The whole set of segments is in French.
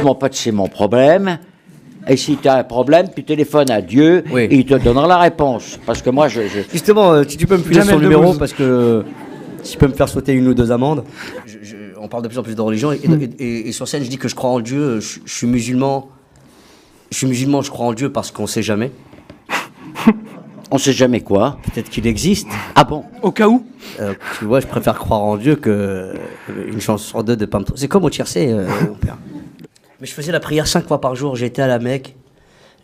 Écoute, mon pote, c'est mon problème. Et si tu as un problème, tu téléphones à Dieu et il te donnera la réponse. Parce que moi, Justement, tu peux me filer son numéro parce que si tu peux me faire sauter 1 ou 2 amendes. On parle de plus en plus de religion et sur scène, je dis que je crois en Dieu. Je suis musulman. Je crois en Dieu parce qu'on sait jamais. On sait jamais quoi. Peut-être qu'il existe. Ah bon? Au cas où. Tu vois, je préfère croire en Dieu que une chance sur 2 de pas me tromper. C'est comme au tiercé, mon père. Mais je faisais la prière 5 fois par jour. J'étais à la Mecque.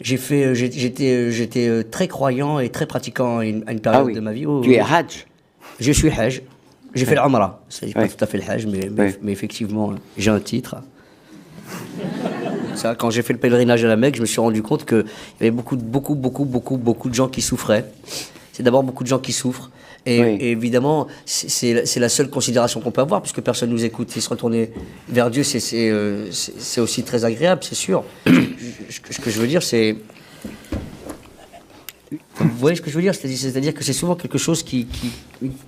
J'étais très croyant et très pratiquant à une période de ma vie. Tu es Hajj? Je suis Hajj. J'ai fait l'Umrah. C'est pas tout à fait le Hajj, mais effectivement, j'ai un titre. Ça, quand j'ai fait le pèlerinage à la Mecque, je me suis rendu compte qu'il y avait beaucoup de gens qui souffraient. C'est d'abord beaucoup de gens qui souffrent. Et évidemment, c'est la seule considération qu'on peut avoir, puisque personne ne nous écoute. Et se retourner vers Dieu, c'est aussi très agréable, c'est sûr. Ce que je veux dire, c'est... Vous voyez ce que je veux dire? C'est-à-dire que c'est souvent quelque chose qui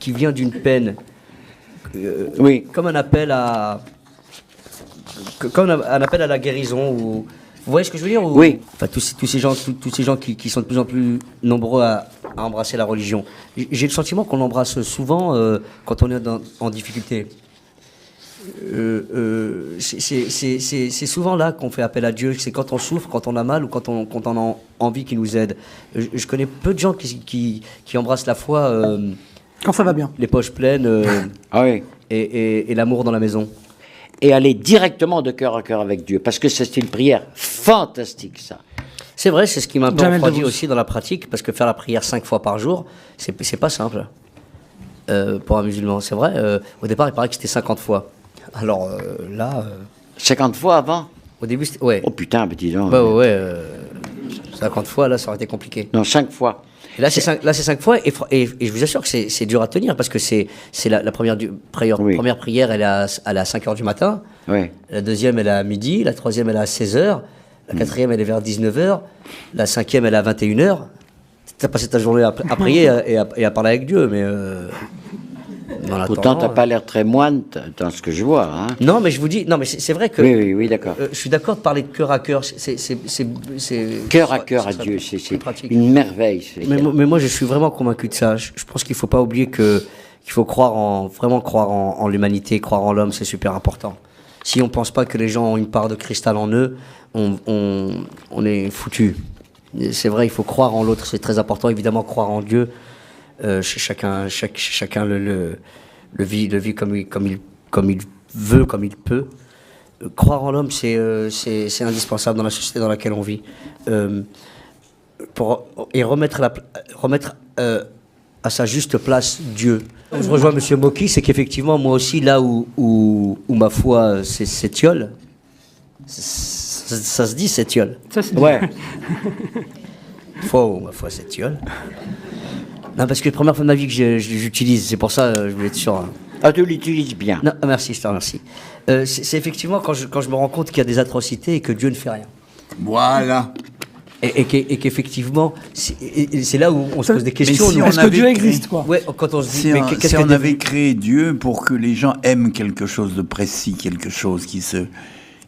vient d'une peine. Comme un appel à... Comme un appel à la guérison. Vous voyez ce que je veux dire? Oui. Enfin, tous ces gens qui sont de plus en plus nombreux à embrasser la religion. J'ai le sentiment qu'on l'embrasse souvent quand on est en difficulté. C'est souvent là qu'on fait appel à Dieu. C'est quand on souffre, quand on a mal ou quand on a envie qu'il nous aide. Je connais peu de gens qui embrassent la foi quand ça va bien. Les poches pleines et l'amour dans la maison. Et aller directement de cœur à cœur avec Dieu. Parce que c'est une prière fantastique, ça. C'est vrai, c'est ce qui m'a un peu refroidi aussi dans la pratique, parce que faire la prière 5 fois par jour, c'est pas simple pour un musulman. C'est vrai, au départ, il paraît que c'était 50 fois. Alors là... 50 fois avant? Au début, c'était... Ouais. Oh putain, dis donc. 50 fois, là, ça aurait été compliqué. Non, 5 fois. Et là, c'est 5 fois, et je vous assure que c'est dur à tenir, parce que c'est la première prière, elle est à 5 h du matin. Oui. La deuxième, elle est à midi. La troisième, elle est à 16 h. La quatrième, elle est vers 19 h. La cinquième, elle est à 21 h. Tu as passé ta journée à prier et à parler avec Dieu, mais... Pourtant, tu n'as pas l'air très moine dans ce que je vois. Hein. Non, mais je vous dis... Non, mais c'est vrai que... Oui, d'accord. Je suis d'accord de parler de cœur à cœur. Cœur à cœur à Dieu, c'est une merveille. Mais moi, je suis vraiment convaincu de ça. Je pense qu'il ne faut pas oublier qu'il faut vraiment croire en l'humanité, croire en l'homme, c'est super important. Si on ne pense pas que les gens ont une part de cristal en eux, on est foutu. C'est vrai, il faut croire en l'autre, c'est très important. Évidemment, croire en Dieu, chacun le vit comme il veut, comme il peut. Croire en l'homme, c'est indispensable dans la société dans laquelle on vit. Et remettre à sa juste place Dieu. Je rejoins M. Moki, c'est qu'effectivement, moi aussi, là où ma foi s'étiole, ça se dit s'étiole. Ouais. Ma foi s'étiole. Non, parce que c'est la première fois de ma vie que j'utilise, c'est pour ça je voulais être sûr. Ah, tu l'utilises bien. Non, merci, je te remercie. C'est effectivement quand je me rends compte qu'il y a des atrocités et que Dieu ne fait rien. Voilà. Et qu'effectivement, c'est là où on se pose des questions. Si est-ce que Dieu existe, quoi? Ouais, quand on se dit, si on avait créé Dieu pour que les gens aiment quelque chose de précis, quelque chose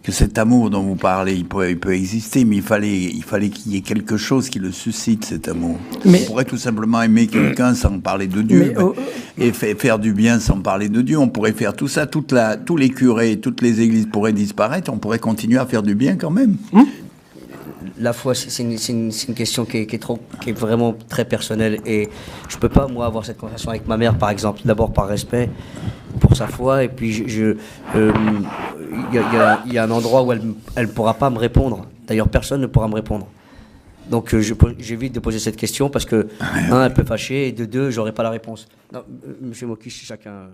que cet amour dont vous parlez, il peut exister, mais il fallait qu'il y ait quelque chose qui le suscite, cet amour. On pourrait tout simplement aimer quelqu'un sans parler de Dieu, et faire du bien sans parler de Dieu. On pourrait faire tout ça, tous les curés, toutes les églises pourraient disparaître, on pourrait continuer à faire du bien quand même. La foi, c'est une question qui est vraiment très personnelle, et je peux pas, moi, avoir cette conversation avec ma mère, par exemple, d'abord par respect pour sa foi, et puis il y a un endroit où elle pourra pas me répondre. D'ailleurs, personne ne pourra me répondre. Donc j'évite de poser cette question parce que, un, elle peut fâcher, et de deux, j'aurai pas la réponse. Non, Monsieur Moki, chacun...